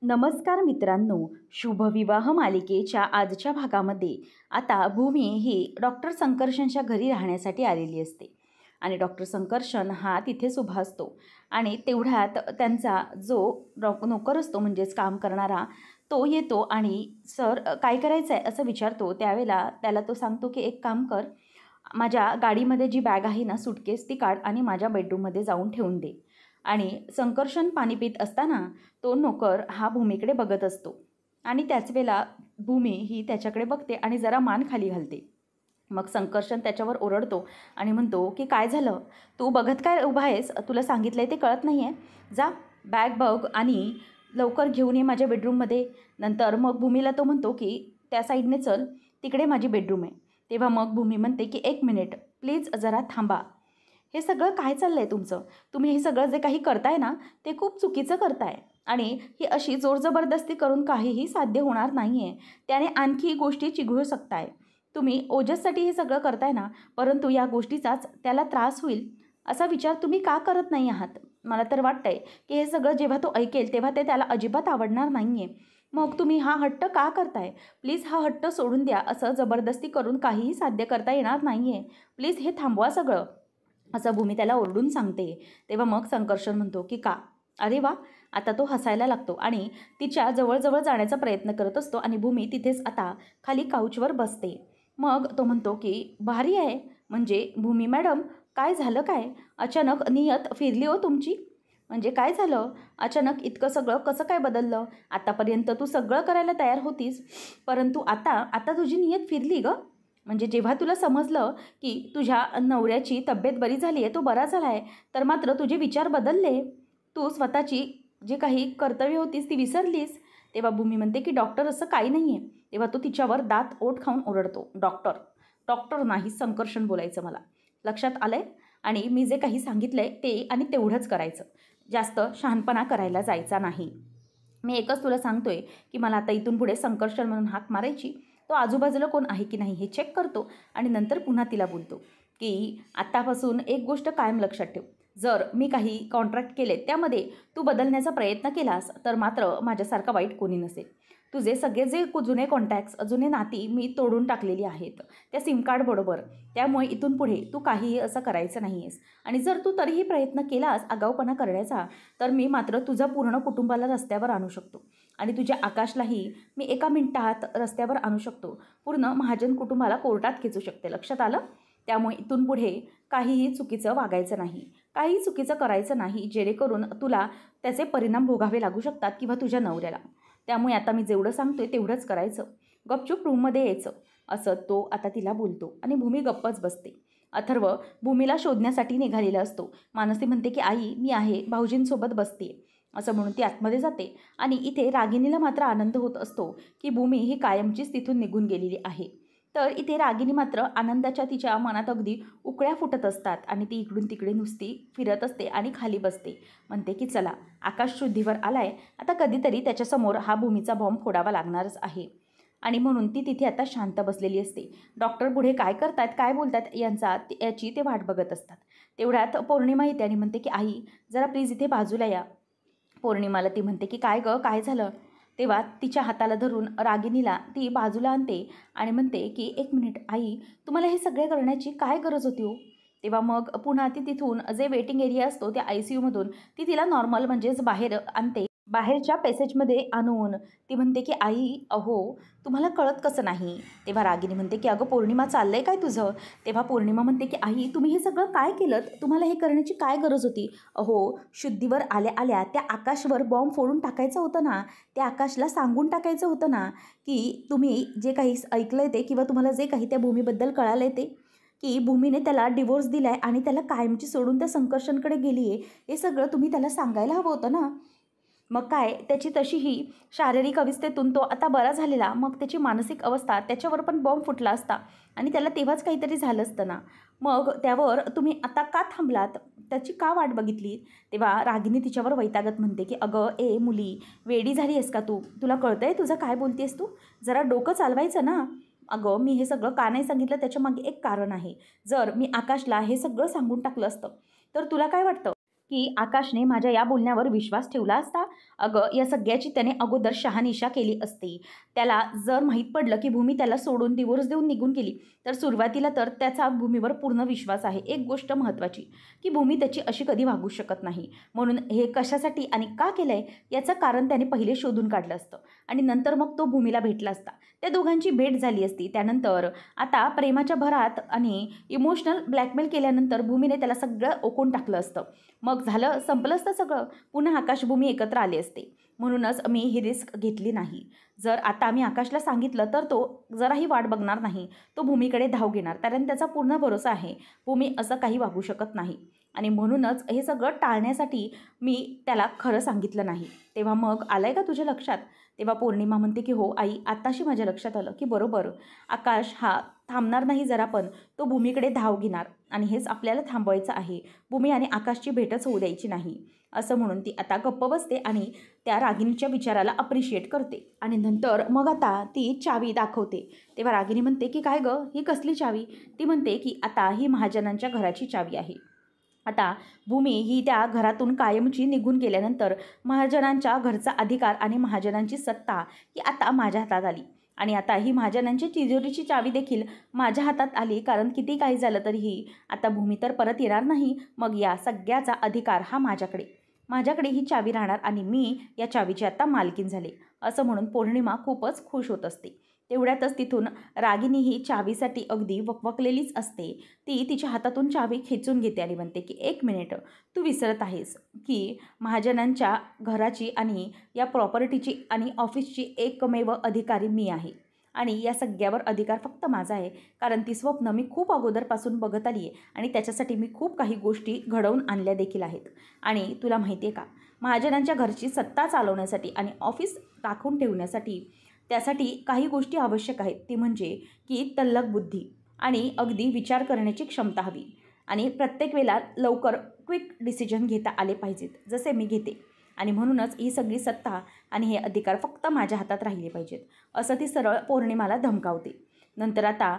नमस्कार मित्रांनो, शुभविवाह मालिकेच्या आजच्या भागामध्ये आता भूमी ही डॉक्टर संकर्षणच्या घरी राहण्यासाठी आलेली असते आणि डॉक्टर संकर्षण हा तिथेच उभा असतो आणि तेवढ्यात त्यांचा जो नोकर असतो म्हणजेच काम करणारा तो येतो आणि सर काय करायचं आहे असं विचारतो. त्यावेळेला त्याला तो सांगतो की एक काम कर, माझ्या गाडीमध्ये जी बॅग आहे ना सूटकेस ती काढ आणि माझ्या बेडरूममध्ये जाऊन ठेवून दे. आणि संकर्षण पाणी पित असताना तो नोकर हा भूमीकडे बघत असतो आणि त्याच वेळेला भूमी ही त्याच्याकडे बघते आणि जरा मान खाली घालते. मग संकर्षण त्याच्यावर ओरडतो आणि म्हणतो की काय झालं, तू बघत काय उभा आहेस, तुला सांगितलं आहे ते कळत नाही आहे, जा बॅग बघ आणि लवकर घेऊन ये माझ्या बेडरूममध्ये. नंतर मग भूमीला तो म्हणतो की त्या साईडने चल, तिकडे माझी बेडरूम आहे. तेव्हा मग भूमी म्हणते की एक मिनिट प्लीज जरा थांबा, हे सगळं काय चाललं आहे तुमचं, तुम्ही हे सगळं जे काही करताय ना ते खूप चुकीचं करताय आणि ही अशी जोरजबरदस्ती करून काहीही साध्य होणार नाही आहे. त्याने आणखी गोष्टी चिघळू शकताय. तुम्ही ओजससाठी हे सगळं करताय ना, परंतु या गोष्टीचाच त्याला त्रास होईल असा विचार तुम्ही का करत नाही आहात. मला तर वाटतंय की हे सगळं जेव्हा तो ऐकेल तेव्हा ते त्याला अजिबात आवडणार नाही आहे. मग तुम्ही हा हट्ट का करताय, प्लीज हा हट्ट सोडून द्या. असं जबरदस्ती करून काहीही साध्य करता येणार नाही आहे, प्लीज हे थांबवा सगळं, असं भूमी त्याला ओरडून सांगते. तेव्हा मग संकर्षण म्हणतो की का, अरे वा. आता तो हसायला लागतो आणि तिच्या जवळजवळ जाण्याचा प्रयत्न करत असतो आणि भूमी तिथेच आता खाली काउचवर बसते. मग तो म्हणतो की भारी आहे, म्हणजे भूमी मॅडम काय झालं, काय अचानक नियत फिरली हो तुमची, म्हणजे काय झालं, अचानक इतकं सगळं कसं काय बदललं. आतापर्यंत तू सगळं करायला तयार होतीस, परंतु आता आता तुझी नियत फिरली गं. म्हणजे जेव्हा तुला समजलं की तुझ्या नवऱ्याची तब्येत बरी झाली आहे, तो बरा झाला आहे, तर मात्र तुझे विचार बदलले, तू स्वतःची जी काही कर्तव्य होतीस ती विसरलीस. तेव्हा भूमी म्हणते की डॉक्टर असं काही नाही आहे. तेव्हा तो तिच्यावर दात ओठ खाऊन ओरडतो, डॉक्टर डॉक्टर नाही संकर्षण बोलायचं मला, लक्षात आलं आहे. आणि मी जे काही सांगितलं आहे ते आणि तेवढंच करायचं, जास्त शहाणपणा करायला जायचा नाही. मी एकच तुला सांगतोय की मला आता इथून पुढे संकर्षण म्हणून हाक मारायची, तो आजूबाजूला कोण आहे की नाही हे चेक करतो आणि नंतर पुन्हा तिला बोलतो की आत्तापासून एक गोष्ट कायम लक्षात ठेव, जर मी काही कॉन्ट्रॅक्ट केले त्यामध्ये तू बदलण्याचा प्रयत्न केलास तर मात्र माझ्यासारखा वाईट कोणी नसेल. तुझे सगळे जे जुने कॉन्टॅक्ट्स, जुने नाती मी तोडून टाकलेली आहेत त्या सिम कार्डबरोबर. त्यामुळे इथून पुढे तू काहीही असं करायचं नाही आहेस आणि जर तू तरीही प्रयत्न केलास आगाऊपणा करण्याचा तर मी मात्र तुझं पूर्ण कुटुंबाला रस्त्यावर आणू शकतो आणि तुझ्या आकाशलाही मी एका मिनिटात रस्त्यावर आणू शकतो. पूर्ण महाजन कुटुंबाला कोर्टात खेचू शकते, लक्षात आलं. त्यामुळे इथून पुढे काहीही चुकीचं वागायचं नाही, काही चुकीचं करायचं नाही, जेणेकरून तुला त्याचे परिणाम भोगावे लागू शकतात किंवा तुझ्या नवऱ्याला. त्यामुळे आता मी जेवढं सांगतोय तेवढंच करायचं, गपचूप रूममध्ये यायचं, असं तो आता तिला बोलतो आणि भूमी गप्पच बसते. अथर्व भूमीला शोधण्यासाठी निघालेला असतो. मानसी म्हणते की आई मी आहे, भाऊजींसोबत बसते, असं म्हणून ती आतमध्ये जाते आणि इथे रागिणीला मात्र आनंद होत असतो की भूमी ही कायमचीच तिथून निघून गेलेली आहे. तर इथे रागिनी मात्र आनंदाच्या तिच्या मनात अगदी उकळ्या फुटत असतात आणि ती इकडून तिकडे नुसती फिरत असते आणि खाली बसते. म्हणते की चला आकाश शुद्धीवर आलाय, आता कधीतरी त्याच्यासमोर हा भूमीचा बॉम्ब फोडावा लागणारच आहे. आणि म्हणून ती तिथे आता शांत बसलेली असते. डॉक्टर पुढे काय करतात, काय बोलतात याची ते वाट बघत असतात. तेवढ्यात पौर्णिमा येते आणि म्हणते की आई जरा प्लीज इथे बाजूला या. पौर्णिमाला ती म्हणते की काय गं, काय झालं. तेव्हा तिच्या हाताला धरून रागिणीला ती बाजूला आणते आणि म्हणते की एक मिनिट आई, तुम्हाला हे सगळे करण्याची काय गरज होती हो. तेव्हा मग पुन्हा ती तिथून जे वेटिंग एरिया असतो त्या ICUमधून ती तिला नॉर्मल म्हणजेच बाहेर आणते, बाहेरच्या पॅसेजमध्ये आणून ती म्हणते की आई अहो तुम्हाला कळत कसं नाही. तेव्हा रागिनी म्हणते की अगं पौर्णिमा चाललंय काय तुझं. तेव्हा पौर्णिमा म्हणते की आई तुम्ही हे सगळं काय केलं, तुम्हाला हे करण्याची काय गरज होती. अहो शुद्धीवर आल्या आल्या त्या आकाशवर बॉम्ब फोडून टाकायचं होतं ना, त्या आकाशला सांगून टाकायचं होतं ना की तुम्ही जे काही ऐकलं आहे ते किंवा तुम्हाला जे काही त्या भूमीबद्दल कळालं आहे ते, की भूमीने त्याला डिवोर्स दिला आहे आणि त्याला कायमची सोडून त्या संकर्षणकडे गेली आहे, हे सगळं तुम्ही त्याला सांगायला हवं होतं ना. मग काय त्याची तशीही शारीरिक अवस्थेतून तो आता बरा झालेला, मग त्याची मानसिक अवस्था, त्याच्यावर पण बॉम्ब फुटला असता आणि त्याला तेव्हाच काहीतरी झालं असतं ना. मग त्यावर तुम्ही आता का थांबलात, त्याची का वाट बघितली. तेव्हा रागिनी तिच्यावर वैतागत म्हणते की अगं ए मुली, वेडी झाली आहेस का तू, तुला कळतंय तुझं काय बोलतेस तू, जरा डोकं चालवायचं ना. अगं मी हे सगळं का नाही सांगितलं त्याच्यामागे एक कारण आहे. जर मी आकाशला हे सगळं सांगून टाकलं असतं तर तुला काय वाटतं की आकाशने माझ्या या बोलण्यावर विश्वास ठेवला असता? अगं, या सगळ्याची त्याने अगोदर शहानिशा केली असती. त्याला जर माहीत पडलं की भूमी त्याला सोडून डिवोर्स देऊन निघून गेली, तर सुरुवातीला तर त्याचा भूमीवर पूर्ण विश्वास आहे. एक गोष्ट महत्त्वाची, की भूमी त्याची अशी कधी वागू शकत नाही. म्हणून हे कशासाठी आणि का केलंय याचं कारण त्याने पहिले शोधून काढलं असतं आणि नंतर मग तो भूमीला भेटला असता. त्या दोघांची भेट झाली असती. त्यानंतर आता प्रेमाच्या भरात आणि इमोशनल ब्लॅकमेल केल्यानंतर भूमीने त्याला सगळं ओकून टाकलं असतं. मग झालं, संपलं असतं सगळं. पुन्हा आकाश भूमी एकत्र आले असते. म्हणूनच मी ही रिस्क घेतली नाही. जर आता मी आकाशला सांगितलं तर तो जराही वाट बघणार नाही. तो भूमीकडे धाव घेणार, कारण त्याचा पूर्ण भरोसा आहे भूमी असं काही वागू शकत नाही. आणि म्हणूनच हे सगळं टाळण्यासाठी मी त्याला खरं सांगितलं नाही. तेव्हा मग आलंय का तुझ्या लक्षात? तेव्हा पौर्णिमा म्हणते की हो आई, आत्ताशी माझ्या लक्षात आलं की बरोबर आकाश हा थांबणार नाही जरा पण. तो भूमीकडे धाव घेणार आणि हेच आपल्याला थांबवायचं आहे. भूमी आणि आकाशची भेटच होऊ द्यायची नाही. असं म्हणून ती आता गप्प बसते आणि त्या रागिणीच्या विचाराला अप्रिशिएट करते. आणि नंतर मग आता ती चावी दाखवते. तेव्हा रागिणी म्हणते की काय गं, ही कसली चावी? ती म्हणते की आता ही महाजनांच्या घराची चावी आहे. आता भूमी ही त्या घरातून कायमची निघून गेल्यानंतर महाजनांच्या घरचा अधिकार आणि महाजनांची सत्ता ही आता माझ्या हातात आली. आणि आता ही महाजनांची तिजोरीची चावी देखील माझ्या हातात आली, कारण किती काही झालं तरीही आता भूमी तर परत येणार नाही. मग या सगळ्याचा अधिकार हा माझ्याकडे ही चावी राहणार आणि मी या चावीची आता मालकीन झाले. असं म्हणून पौर्णिमा खूपच खुश होत असते. तेवढ्यातच तिथून रागिनी ही चावीसाठी अगदी वकवकलेलीच असते. ती तिच्या हातातून चावी खेचून घेते आणि म्हणते की एक मिनिट, तू विसरत आहेस की महाजनांच्या घराची आणि या प्रॉपर्टीची आणि ऑफिसची एकमेव अधिकारी मी आहे. आणि या सगळ्यावर अधिकार फक्त माझा आहे, कारण ती स्वप्न मी खूप अगोदरपासून बघत आली आहे आणि त्याच्यासाठी मी खूप काही गोष्टी घडवून आणल्या देखील आहेत. आणि तुला माहिती आहे का, महाजनांच्या घरची सत्ता चालवण्यासाठी आणि ऑफिस राखून ठेवण्यासाठी त्यासाठी काही गोष्टी आवश्यक आहेत. ती म्हणजे की तल्लख बुद्धी आणि अगदी विचार करण्याची क्षमता हवी. आणि प्रत्येक वेळेला लवकर क्विक डिसिजन घेता आले पाहिजेत, जसे मी घेते. आणि म्हणूनच ही सगळी सत्ता आणि हे अधिकार फक्त माझ्या हातात राहिले पाहिजेत, असं ती सरळ पौर्णिमाला धमकावते. नंतर आता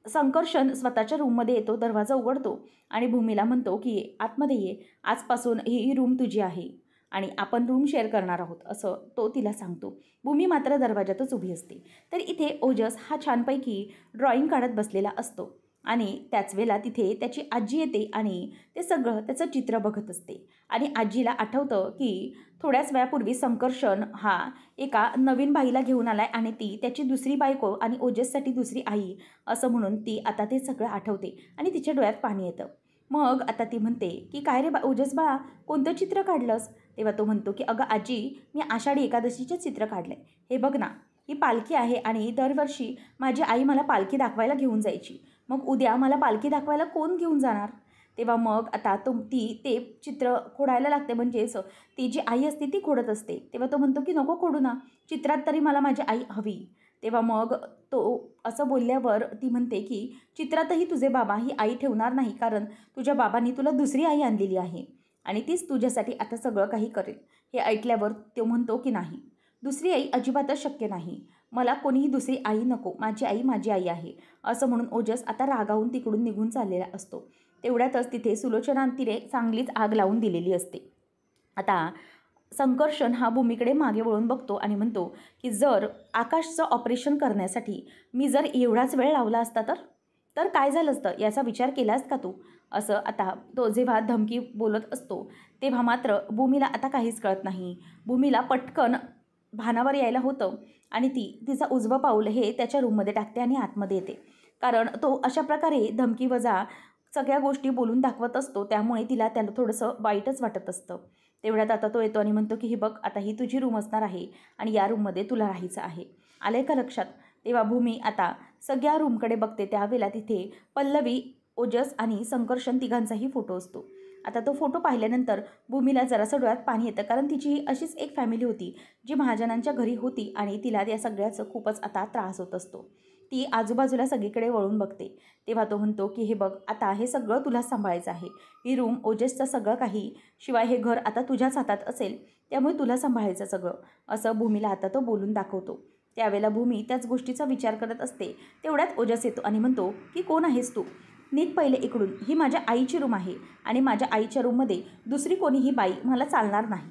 संकर्षण स्वतःच्या रूममध्ये येतो, दरवाजा उघडतो आणि भूमीला म्हणतो की आतमध्ये ये, आजपासून ही रूम तुझी आहे आणि आपण रूम शेअर करणार आहोत, असं तो तिला सांगतो. भूमी मात्र दरवाजातच उभी असते. तर इथे ओजस हा छानपैकी ड्रॉइंग काढत बसलेला असतो आणि त्याच वेळेला तिथे त्याची आजी येते आणि ते सगळं त्याचं चित्र बघत असते. आणि आजीला आठवतं की थोड्याच वेळापूर्वी संकर्षण हा एका नवीन बाईला घेऊन आलाय आणि ती त्याची दुसरी बायको आणि ओजससाठी दुसरी आई, असं म्हणून ती आता ते सगळं आठवते आणि तिच्या डोळ्यात पाणी येतं. मग आता ती म्हणते की काय रे ओजस बाळा, कोणतं चित्र काढलंस? तेव्हा तो म्हणतो की अगं आजी, मी आषाढी एकादशीचे चित्र काढलं आहे. हे बघ ना, ही पालखी आहे आणि दरवर्षी माझी आई मला पालखी दाखवायला घेऊन जायची. मग उद्या मला पालखी दाखवायला कोण घेऊन जाणार? तेव्हा मग आता ती ते चित्र खोडायला लागते, म्हणजेच ती जी आई असते ती खोडत असते. तेव्हा तो म्हणतो की नको खोडू ना, चित्रात तरी मला माझी आई हवी. तेव्हा मग तो असं बोलल्यावर ती म्हणते की चित्रातही तुझे बाबा ही आई ठेवणार नाही, कारण तुझ्या बाबांनी तुला दुसरी आई आणलेली आहे आणि तीच तुझ्यासाठी आता सगळं काही करेल. हे ऐकल्यावर तो म्हणतो की नाही, दुसरी आई अजिबातच शक्य नाही, मला कोणीही दुसरी आई नको, माझी आई आहे, असं म्हणून ओजस आता रागावून तिकडून निघून चाललेला असतो. तेवढ्यातच तिथे सुलोचनांतीने चांगलीच आग लावून दिलेली असते. आता संकर्षण हा भूमीकडे मागे वळून बघतो आणि म्हणतो की जर आकाशचं ऑपरेशन करण्यासाठी मी जर एवढाच वेळ लावला असता तर काय झालं असतं, याचा विचार केलास का तू? असं आता तो जेव्हा धमकी बोलत असतो तेव्हा मात्र भूमीला आता काहीच कळत नाही. भूमीला पटकन भानावर यायला होतं आणि ती तिचा उजवं पाऊल हे त्याच्या रूममध्ये टाकते आणि आतमध्ये येते, कारण तो अशा प्रकारे धमकी वजा सगळ्या गोष्टी बोलून दाखवत असतो. त्यामुळे तिला त्याला थोडंसं वाईटच वाटत असतं. तेवढ्यात आता तो येतो आणि म्हणतो की ही बघ, आता ही तुझी रूम असणार आहे आणि या रूममध्ये तुला राहायचं आहे, आलंय का लक्षात? तेव्हा भूमी आता सगळ्या रूमकडे बघते. त्यावेळेला तिथे पल्लवी, ओजस आणि संकर्षण तिघांचाही फोटो असतो. आता तो फोटो पाहिल्यानंतर भूमीला जरासं डोळ्यात पाणी येतं, कारण तिची अशीच एक फॅमिली होती जी महाजनांच्या घरी होती आणि तिला या सगळ्याचं खूपच आता त्रास होत असतो. ती आजूबाजूला सगळीकडे वळून बघते. तेव्हा तो म्हणतो की हे बघ, आता हे सगळं तुलाच सांभाळायचं आहे. ही रूम, ओजसचं सगळं काही, शिवाय हे घर आता तुझ्याच हातात असेल, त्यामुळे तुला सांभाळायचं सगळं, असं भूमीला आता तो बोलून दाखवतो. त्यावेळेला भूमी त्याच गोष्टीचा विचार करत असते. तेवढ्यात ओजस येतो आणि म्हणतो की कोण आहेस तू? निघ पहिले इकडून, ही माझ्या आईची रूम आहे आणि माझ्या आईच्या रूममध्ये दुसरी कोणीही बाई मला चालणार नाही.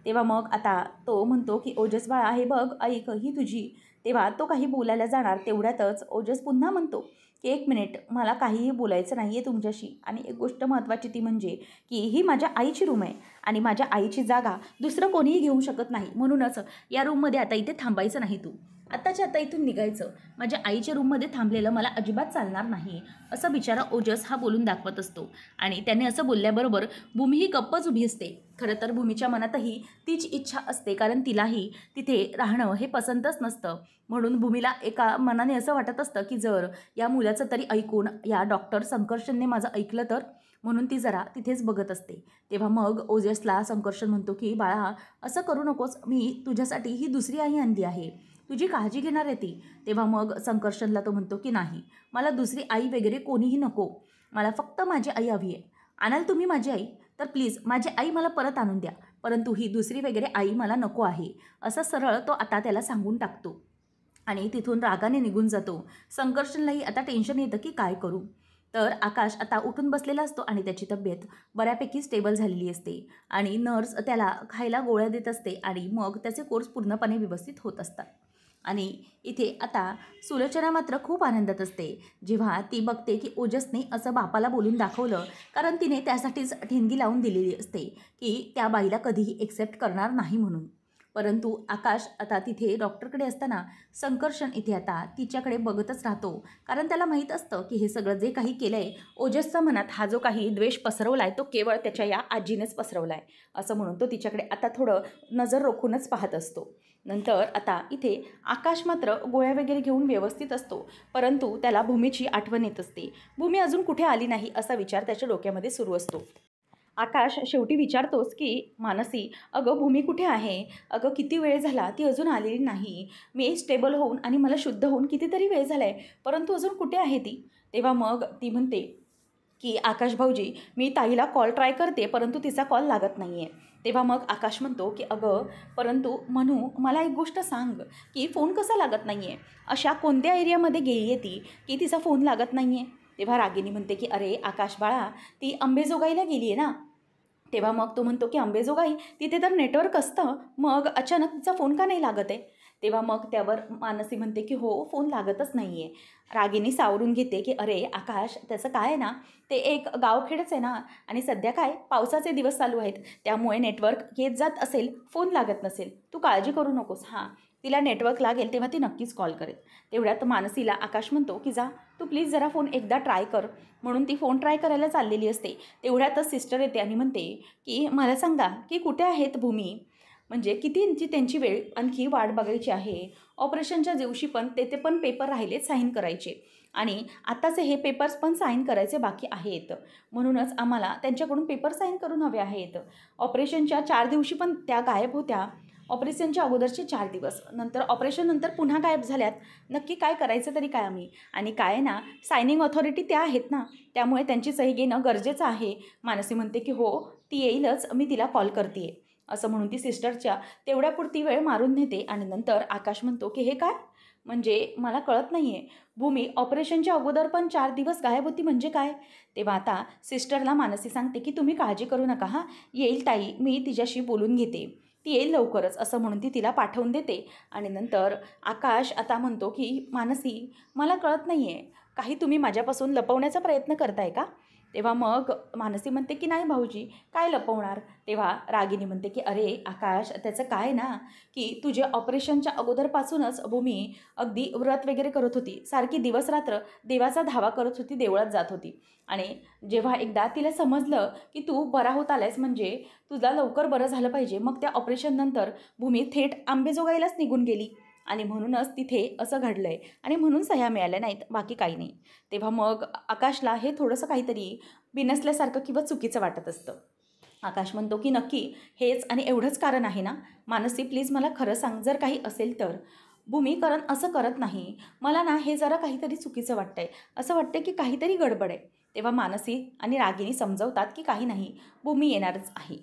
तेव्हा मग आता तो म्हणतो की ओजस बाळा हे बघ ऐक ही तुझी. तेव्हा तो काही बोलायला जाणार तेवढ्यातच ओजस पुन्हा म्हणतो की 1 मिनिट, मला काहीही बोलायचं नाही आहे तुमच्याशी. आणि एक गोष्ट महत्त्वाची ती म्हणजे की ही माझ्या आईची रूम आहे आणि माझ्या आईची जागा दुसरं कोणीही घेऊ शकत नाही. म्हणूनच या रूममध्ये आता इथे थांबायचं नाही तू. आत्ताच्या आता इथून निघायचं. माझ्या आईच्या रूममध्ये थांबलेलं मला अजिबात चालणार नाही, असं बिचारा ओजस हा बोलून दाखवत असतो. आणि त्याने असं बोलल्याबरोबर भूमी ही गप्पच उभी असते. खरं तर भूमीच्या मनातही तीच इच्छा असते, कारण तिलाही तिथे राहणं हे पसंतच नसतं. म्हणून भूमीला एका मनाने असं वाटत असतं की जर या मुलाचं तरी ऐकून या डॉक्टर संकर्षणने माझं ऐकलं तर, म्हणून ती जरा तिथेच बघत असते. तेव्हा मग ओजसला संकर्षण म्हणतो की बाळा असं करू नकोस, मी तुझ्यासाठी ही दुसरी आई आणली आहे, तुझी काळजी घेणार आहे ती. तेव्हा मग संकर्षणला तो म्हणतो की नाही, मला दुसरी आई वगैरे कोणीही नको, मला फक्त माझी आई हवी आहे. आणाल तुम्ही माझी आई तर प्लीज माझी आई मला परत आणून द्या, परंतु ही दुसरी वगैरे आई मला नको आहे, असं सरळ तो आता त्याला सांगून टाकतो. आणि तिथून रागाने निघून जातो. संकर्षणलाही आता टेन्शन येतं की काय करू. तर आकाश आता उठून बसलेला असतो आणि त्याची तब्येत बऱ्यापैकी स्टेबल झालेली असते आणि नर्स त्याला खायला गोळ्या देत असते आणि मग त्याचे कोर्स पूर्णपणे व्यवस्थित होत असतात. आणि इथे आता सुलोचना मात्र खूप आनंदात असते जेव्हा ती बघते की ओजसने असं बापाला बोलून दाखवलं, कारण तिने त्यासाठीच ठिणगी लावून दिलेली असते की त्या बाईला कधीही एक्सेप्ट करणार नाही म्हणून. परंतु आकाश आता तिथे डॉक्टरकडे असताना संकर्षण इथे आता तिच्याकडे बघतच राहतो, कारण त्याला माहीत असतं की हे सगळं जे काही केलं आहे ओजसच्या मनात हा जो काही द्वेष पसरवला आहे तो केवळ त्याच्या या आजीनेच पसरवला आहे, असं म्हणून तो तिच्याकडे आता थोडं नजर रोखूनच पाहत असतो. नंतर आता इथे आकाश मात्र गोळ्या वगैरे घेऊन व्यवस्थित असतो, परंतु त्याला भूमीची आठवण येत असते. भूमी अजून कुठे आली नाही असा विचार त्याच्या डोक्यामध्ये सुरू असतो. आकाश शेवटी विचारतोस की मानसी, अगं भूमी कुठे आहे? अगं किती वेळ झाला, ती अजून आलेली नाही. मी स्टेबल होऊन आणि मला शुद्ध होऊन कितीतरी वेळ झाला आहे, परंतु अजून कुठे आहे ती? तेव्हा मग ती म्हणते की आकाश भाऊजी, मी ताईला कॉल ट्राय करते परंतु तिचा कॉल लागत नाही आहे. तेव्हा मग आकाश म्हणतो की अगं परंतु म्हणू, मला एक गोष्ट सांग की फोन कसा लागत नाही आहे? अशा कोणत्या एरियामध्ये गेली आहे ती की तिचा फोन लागत नाही आहे? तेव्हा रागिनी म्हणते की अरे आकाश बाळा, ती अंबेजोगाईला गेली आहे ना. तेव्हा मग तो म्हणतो की अंबेजोगाई, तिथे तर नेटवर्क असतं, मग अचानक तिचा फोन का नाही लागत आहे? तेव्हा मग त्यावर मानसी म्हणते की हो, फोन लागतच नाही आहे. रागिनी सावरून घेते की अरे आकाश, त्याचं काय आहे ना, ते एक गावखेडच आहे ना, आणि सध्या काय पावसाचे दिवस चालू आहेत, त्यामुळे नेटवर्क येत जात असेल, फोन लागत नसेल, तू काळजी करू नकोस. हां, तिला नेटवर्क लागेल तेव्हा ती नक्कीच कॉल करेल. तेवढ्यात मानसीला आकाश म्हणतो की जा तू प्लीज जरा फोन एकदा ट्राय कर, म्हणून ती फोन ट्राय करायला चाललेली असते. तेवढ्यातच सिस्टर येते आणि म्हणते की मला सांगा की कुठे आहेत भूमी, म्हणजे किती त्यांची वेळ आणखी वाट बघायची आहे. ऑपरेशनच्या दिवशी पण ते पण पेपर राहिले साईन करायचे आणि आत्ताचे हे पेपर्स पण साईन करायचे बाकी आहेत, म्हणूनच आम्हाला त्यांच्याकडून पेपर साईन करून हवे आहेत. ऑपरेशनच्या 4 दिवशी पण त्या गायब होत्या, ऑपरेशनच्या अगोदरचे 4 दिवस, नंतर ऑपरेशननंतर पुन्हा गायब झाल्यात. नक्की काय करायचं तरी काय आम्ही? आणि काय ना, सायनिंग ऑथॉरिटी त्या आहेत ना, त्यामुळे त्यांची सही घेणं गरजेचं आहे. मानसी म्हणते की हो, ती येईलच, मी तिला कॉल करते आहे, असं म्हणून ती सिस्टरच्या तेवढ्यापुरती वेळ मारून नेते. आणि नंतर आकाश म्हणतो की हे काय, म्हणजे मला कळत नाही आहे, भूमी ऑपरेशनच्या अगोदर पण 4 दिवस गायब होती म्हणजे काय? तेव्हा आता सिस्टरला मानसी सांगते की तुम्ही काळजी करू नका, हां येईल ताई, मी तिच्याशी बोलून घेते, ती येईल लवकरच, असं म्हणून ती तिला पाठवून देते. आणि नंतर आकाश आता म्हणतो की मानसी, मला कळत नाही आहे, काही तुम्ही माझ्यापासून लपवण्याचा प्रयत्न करताय का? तेव्हा मग मानसी म्हणते की नाही भाऊजी, काय लपवणार? तेव्हा रागिनी म्हणते की अरे आकाश, त्याचं काय ना की तुझ्या ऑपरेशनच्या अगोदरपासूनच भूमी अगदी व्रत वगैरे करत होती, सारखी दिवसरात्र देवाचा धावा करत होती, देवळात जात होती. आणि जेव्हा एकदा तिला समजलं की तू बरा होत आलायस, म्हणजे तुला लवकर बरं झालं पाहिजे, मग त्या ऑपरेशननंतर भूमी थेट अंबेजोगाईलाच निघून गेली आणि म्हणूनच तिथे असं घडलं आहे आणि म्हणून सह्या मिळाल्या नाहीत, बाकी काही नाही. तेव्हा मग आकाशला हे थोडंसं काहीतरी बिनसल्यासारखं किंवा चुकीचं वाटत असतं. आकाश म्हणतो की नक्की हेच आणि एवढंच कारण आहे ना? मानसी प्लीज मला खरं सांग, जर काही असेल तर. भूमी कारण असं करत नाही, मला ना हे जरा काहीतरी चुकीचं वाटतंय, असं वाटतं की काहीतरी गडबड आहे. तेव्हा मानसी आणि रागिनी समजवतात की काही नाही, भूमी येणारच आहे.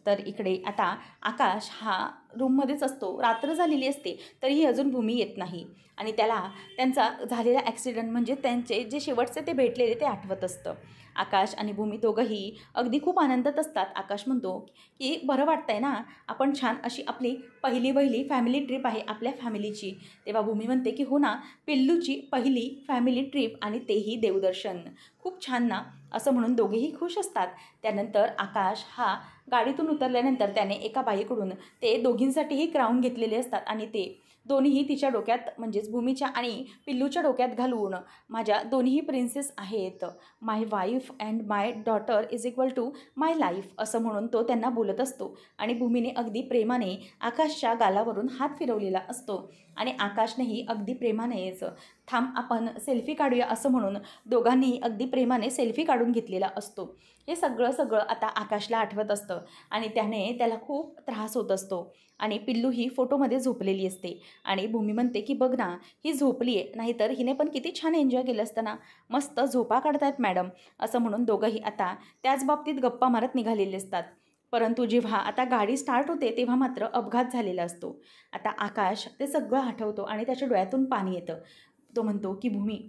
तर इकडे आता आकाश हा रूममध्येच असतो. रात्र झालेली असते तरीही अजून भूमी येत नाही आणि त्याला त्यांचा झालेला ॲक्सिडेंट म्हणजे त्यांचे जे शेवटचे ते भेटलेले ते आठवत असतं. आकाश आणि भूमी दोघंही अगदी खूप आनंदात असतात. आकाश म्हणतो की बरं वाटतंय ना, आपण छान अशी आपली पहिली फॅमिली ट्रिप आहे आपल्या फॅमिलीची. तेव्हा भूमी म्हणते की हो ना, पिल्लूची पहिली फॅमिली ट्रिप आणि तेही देवदर्शन. खूप छान ना, असं म्हणून दोघेही खुश असतात. त्यानंतर आकाश हा गाडीतून उतरल्यानंतर त्याने एका बाईकडून ते दोघींसाठीही क्राऊन घेतलेले असतात आणि ते दोन्हीही तिच्या डोक्यात म्हणजेच भूमीच्या आणि पिल्लूच्या डोक्यात घालून माझ्या दोन्हीही प्रिन्सेस आहेत, my wife and my daughter is equal to my life असं म्हणून तो त्यांना बोलत असतो. आणि भूमीने अगदी प्रेमाने आकाशच्या गालावरून हात फिरवलेला असतो आणि आकाशनेही अगदी प्रेमानेच थांब आपण सेल्फी काढूया असं म्हणून दोघांनीही अगदी प्रेमाने सेल्फी काढून घेतलेला असतो. हे सगळं आता आकाशला आठवत असतं आणि त्याला खूप त्रास होत असतो आणि पिल्लू ही फोटोमध्ये झोपलेली असते आणि भूमी म्हणते की बघ ना, ही झोपली आहे, नाहीतर हिने पण किती छान एन्जॉय केलं असतं ना, मस्त झोपा काढतायत मॅडम असं म्हणून दोघंही आता त्याच बाबतीत गप्पा मारत निघालेले असतात. परंतु जेव्हा आता गाडी स्टार्ट होते तेव्हा मात्र अपघात झालेला असतो. आता आकाश ते सगळं आठवतो आणि त्याच्या डोळ्यातून पाणी येतं. तो म्हणतो की भूमी,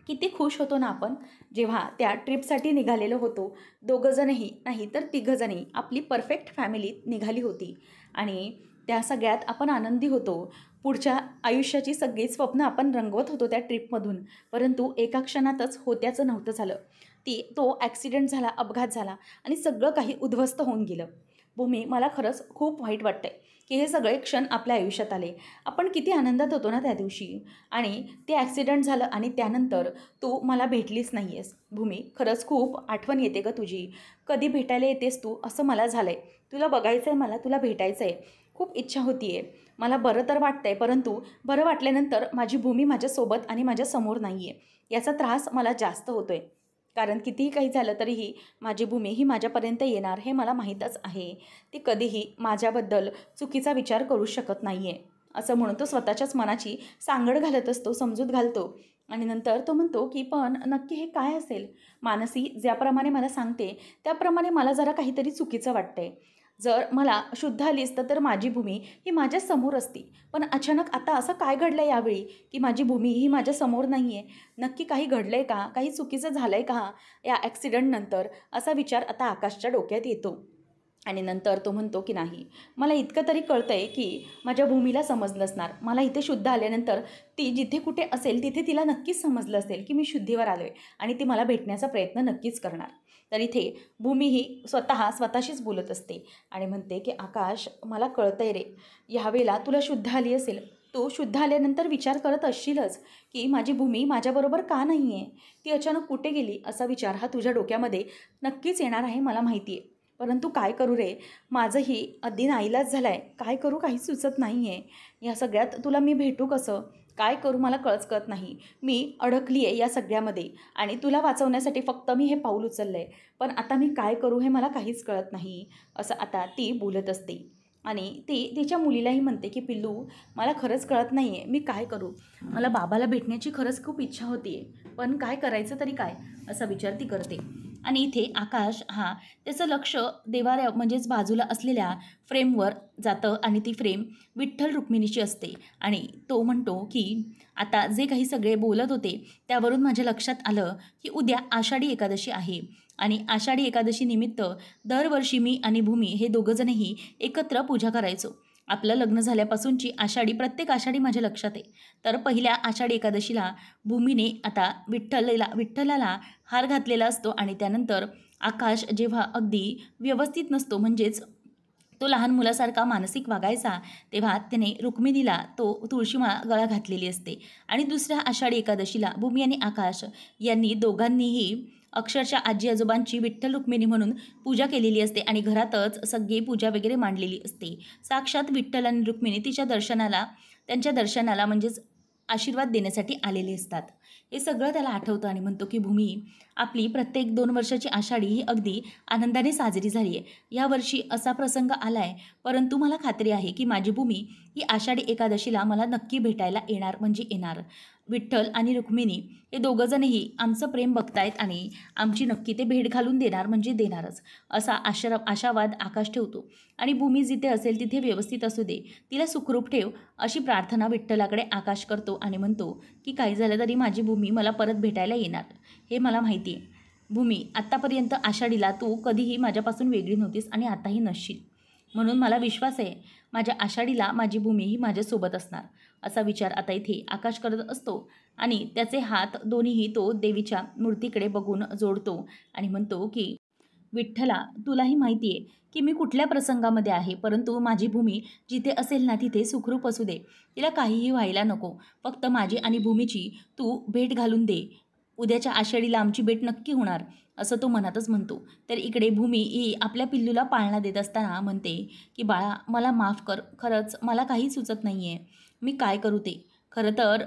किती खुश होतो ना आपण जेव्हा त्या ट्रिपसाठी निघालेलो होतो. दोघंजणही नाही तर तिघंजणही आपली परफेक्ट फॅमिली निघाली होती आणि त्या सगळ्यात आपण आनंदी होतो. पुढच्या आयुष्याची सगळी स्वप्न आपण रंगवत होतो त्या ट्रिपमधून. परंतु एका क्षणातच होत्याचं नव्हतं झालं. तो ॲक्सिडेंट झाला, अपघात झाला आणि सगळं काही उद्ध्वस्त होऊन गेलं. भूमी, मला खरंच खूप वाईट वाटतंय की हे सगळे क्षण आपल्या आयुष्यात आले. आपण किती आनंदात होतो ना त्या दिवशी आणि ते ॲक्सिडेंट झालं आणि त्यानंतर तू मला भेटलीच नाही आहेस. भूमी, खरंच खूप आठवण येते गं तुझी. कधी भेटायला येतेस तू असं मला झालं आहे. तुला बघायचं आहे, मला तुला भेटायचं आहे. खूप इच्छा होती आहे. मला बरं तर वाटतं आहे, परंतु बरं वाटल्यानंतर माझी भूमी माझ्यासोबत आणि माझ्यासमोर नाही आहे. याचा त्रास मला जास्त होतो आहे. कारण कितीही काही झालं तरीही माझी भूमी ही माझ्यापर्यंत येणार हे मला माहीतच आहे. ती कधीही माझ्याबद्दल चुकीचा विचार करू शकत नाही आहे असं म्हणून तो स्वतःच्याच मनाची सांगड घालत असतो, समजूत घालतो. आणि नंतर तो म्हणतो की पण नक्की हे काय असेल? मानसी ज्याप्रमाणे मला सांगते त्याप्रमाणे मला जरा काहीतरी चुकीचं वाटतंय. जर मला शुद्ध आली असतं तर माझी भूमी ही माझ्यासमोर असती. पण अचानक आता असं काय घडलं आहे यावेळी की माझी भूमी ही माझ्यासमोर नाही आहे? नक्की काही घडलं आहे का? काही चुकीचं झालं आहे का या ॲक्सिडेंटनंतर? असा विचार आता आकाशच्या डोक्यात येतो. आणि नंतर तो म्हणतो की नाही, मला इतकं तरी कळतं आहे की माझ्या भूमीला समजलं असणार. मला इथे शुद्ध आल्यानंतर ती जिथे कुठे असेल तिथे तिला नक्कीच समजलं असेल की मी शुद्धीवर आलो आहे आणि ती मला भेटण्याचा प्रयत्न नक्कीच करणार. तर इथे भूमी ही स्वतःशीच बोलत असते आणि म्हणते की आकाश, मला कळतं आहे रे, ह्यावेळेला तुला शुद्ध आली असेल. तू शुद्ध आल्यानंतर विचार करत असशीलच की माझी भूमी माझ्याबरोबर का नाही आहे? ती अचानक कुठे गेली? असा विचार हा तुझ्या डोक्यामध्ये नक्कीच येणार आहे, मला माहिती आहे. परंतु काय करू रे, माझंही अगदी नाईलाज झाला आहे. काय करू काही सुचत नाही आहे. या सगळ्यात तुला मी भेटू कसं? काय करू मला कळत नाही. मी अडकली आहे या सगळ्यामध्ये आणि तुला वाचवण्यासाठी फक्त मी हे पाऊल उचललं आहे. पण आता मी काय करू हे मला काहीच कळत नाही असं आता ती बोलत असते. आणि ती तिच्या मुलीलाही म्हणते की पिल्लू, मला खरंच कळत नाही आहे, मी काय करू? मला बाबाला भेटण्याची खरंच खूप इच्छा होती आहे, पण काय करायचं तरी काय असा विचार ती करते. आणि इथे आकाश हा त्याचं लक्ष देवाऱ्या म्हणजेच बाजूला असलेल्या फ्रेमवर जातं आणि ती फ्रेम विठ्ठल रुक्मिणीची असते. आणि तो म्हणतो की आता जे काही सगळे बोलत होते त्यावरून माझ्या लक्षात आलं की उद्या आषाढी एकादशी आहे आणि आषाढी एकादशी निमित्त दरवर्षी मी आणि भूमी हे दोघंजणही एकत्र पूजा करायचो. आपलं लग्न झाल्यापासूनची आषाढी प्रत्येक आषाढी माझ्या लक्षात आहे. तर पहिल्या आषाढी एकादशीला भूमीने आता विठ्ठलाला हार घातलेला असतो आणि त्यानंतर आकाश जेव्हा अगदी व्यवस्थित नसतो म्हणजेच तो लहान मुलासारखा मानसिक वागायचा तेव्हा त्याने रुक्मिणीला तो तुळशीमाळा गळा घातलेली असते. आणि दुसऱ्या आषाढी एकादशीला भूमी आणि आकाश यांनी दोघांनीही अक्षरशः आजी आजोबांची विठ्ठल रुक्मिणी म्हणून पूजा केलेली असते आणि घरातच सगळी पूजा वगैरे मांडलेली असते. साक्षात विठ्ठल आणि रुक्मिणी त्यांच्या दर्शनाला म्हणजेच आशीर्वाद देण्यासाठी आलेले असतात. हे सगळं त्याला आठवतं आणि म्हणतो की भूमी, आपली प्रत्येक 2 वर्षाची आषाढी ही अगदी आनंदाने साजरी झाली आहे. यावर्षी असा प्रसंग आला आहे, परंतु मला खात्री आहे की माझी भूमी ही आषाढी एकादशीला मला नक्की भेटायला येणार म्हणजे येणार. विठ्ठल आणि रुक्मिणी हे दोघंजणही आमचं प्रेम बघतायत आणि आमची नक्की ते भेट घालून देणार म्हणजे देणारच, असा आशावाद आकाश ठेवतो. आणि भूमी जिथे असेल तिथे व्यवस्थित असू दे, तिला सुखरूप ठेव, अशी प्रार्थना विठ्ठलाकडे आकाश करतो आणि म्हणतो की काही झालं तरी माझी भूमी मला परत भेटायला येणार, हे मला माहिती आहे. भूमी, आत्तापर्यंत आषाढीला तू कधीही माझ्यापासून वेगळी नव्हतीस आणि आताही नसशील. म्हणून मला विश्वास आहे, माझ्या आषाढीला माझी भूमी ही माझ्यासोबत असणार. असा विचार आता इथे आकाश करत असतो आणि त्याचे हात दोन्हीही तो देवीच्या मूर्तीकडे बघून जोडतो आणि म्हणतो की विठ्ठला, तुलाही माहिती आहे की मी कुठल्या प्रसंगामध्ये आहे, परंतु माझी भूमी जिथे असेल ना तिथे सुखरूप असू दे. तिला काहीही व्हायला नको. फक्त माझी आणि भूमीची तू भेट घालून दे. उद्याच्या आषाढीला आमची भेट नक्की होणार, असं तो मनातच म्हणतो. तर इकडे भूमी ही आपल्या पिल्लूला पाळणा देत असताना म्हणते की बाळा, मला माफ कर. खरंच मला काही सुचत नाही आहे. मी काय करू ते. खरं तर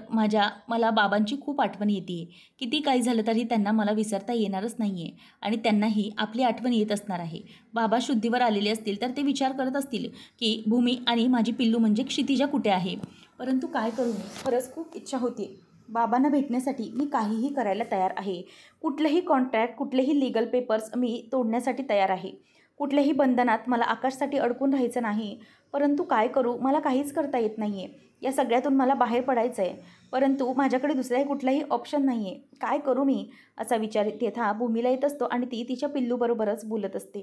मला बाबांची खूप आठवण येते. किती काही झालं तरी त्यांना मला विसरता येणारच नाही आहे आणि त्यांनाही आपली आठवण येत असणार आहे. बाबा शुद्धीवर आलेले असतील तर ते विचार करत असतील की भूमी आणि माझी पिल्लू म्हणजे क्षितिजा कुठे आहे. परंतु काय करू मी. खरंच खूप इच्छा होती. बाबांना भेटण्यासाठी मी काहीही करायला तयार आहे. कुठलंही कॉन्ट्रॅक्ट, कुठलेही लीगल पेपर्स मी तोडण्यासाठी तयार आहे. कुठल्याही बंधनात मला आकाशसाठी अडकून राहायचं नाही. परंतु काय करू, मला काहीच करता येत नाही आहे. या सगळ्यातून मला बाहेर पडायचं आहे, परंतु माझ्याकडे दुसराही कुठलाही ऑप्शन नाही आहे. काय करू मी, असा विचार तेथा भूमीला येत असतो आणि ती तिच्या पिल्लूबरोबरच बोलत असते.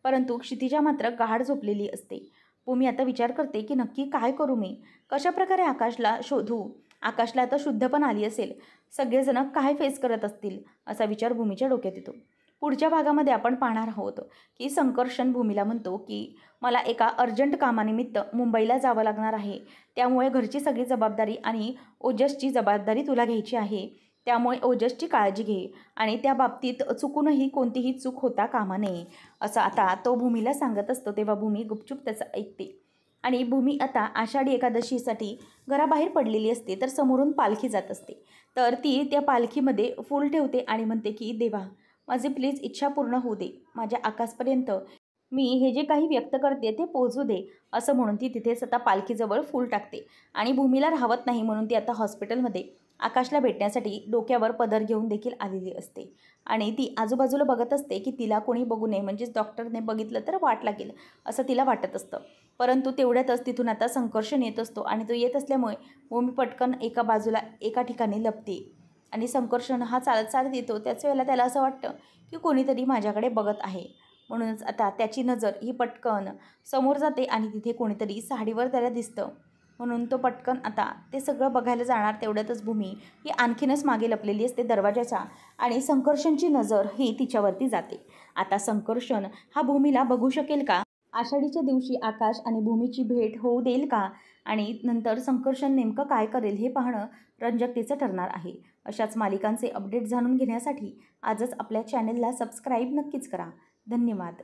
परंतु क्षितिजा मात्र गाढ झोपलेली असते. भूमी आता विचार करते की नक्की काय करू मी. कशाप्रकारे आकाशला शोधू. आकाशला आता शुद्ध पण आली असेल. सगळेजण काय फेस करत असतील, असा विचार भूमीच्या डोक्यात येतो. पुढच्या भागामध्ये आपण पाहणार आहोत की संकर्षण भूमीला म्हणतो की मला एका अर्जंट कामानिमित्त मुंबईला जावं लागणार आहे. त्यामुळे घरची सगळी जबाबदारी आणि ओजसची जबाबदारी तुला घ्यायची आहे. त्यामुळे ओजसची काळजी घे आणि त्या बाबतीत चुकूनही कोणतीही चूक होता कामा नये, असं आता तो भूमीला सांगत असतो. तेव्हा भूमी गुपचूप त्याचं ऐकते आणि भूमी आता आषाढी एकादशीसाठी घराबाहेर पडलेली असते. तर समोरून पालखी जात असते. तर ती त्या पालखीमध्ये फूल ठेवते आणि म्हणते की देवा, माझी प्लीज इच्छा पूर्ण होऊ दे. माझ्या आकाशपर्यंत मी हे जे काही व्यक्त करते ते पोहोचू दे, असं म्हणून ती तिथेच आता पालखीजवळ फूल टाकते. आणि भूमीला राहत नाही म्हणून ती आता हॉस्पिटलमध्ये आकाशला भेटण्यासाठी डोक्यावर पदर घेऊन देखील आलेली असते. आणि ती आजूबाजूला बघत असते की तिला कोणी बघू नये, म्हणजेच डॉक्टरने बघितलं तर वाट लागेल असं तिला वाटत असतं. परंतु तेवढ्यातच तिथून आता संकर्षण येत असतो आणि तो येत असल्यामुळे भूमी पटकन एका ठिकाणी लपते. आणि संकर्षण हा चालत चालत येतो. त्याच वेळेला त्याला असं वाटतं की कोणीतरी माझ्याकडे बघत आहे. म्हणूनच आता त्याची नजर ही पटकन समोर जाते आणि तिथे कोणीतरी साडीवर त्याला दिसतं. म्हणून तो पटकन आता ते सगळं बघायला जाणार. तेवढ्यातच भूमी ही आणखीनच मागे लपलेली असते दरवाजाच्या आणि संकर्षणची नजर ही तिच्यावरती जाते. आता संकर्षण हा भूमीला बघू शकेल का. आषाढीच्या दिवशी आकाश आणि भूमीची भेट होऊ देईल का आणि नंतर संकर्षण नेमकं काय करेल हे पाहणं रंजकतेचं ठरणार आहे. अशाच मालिकांचे अपडेट जाणून घेण्यासाठी आजच आपल्या चॅनेलला सबस्क्राईब नक्कीच करा. धन्यवाद.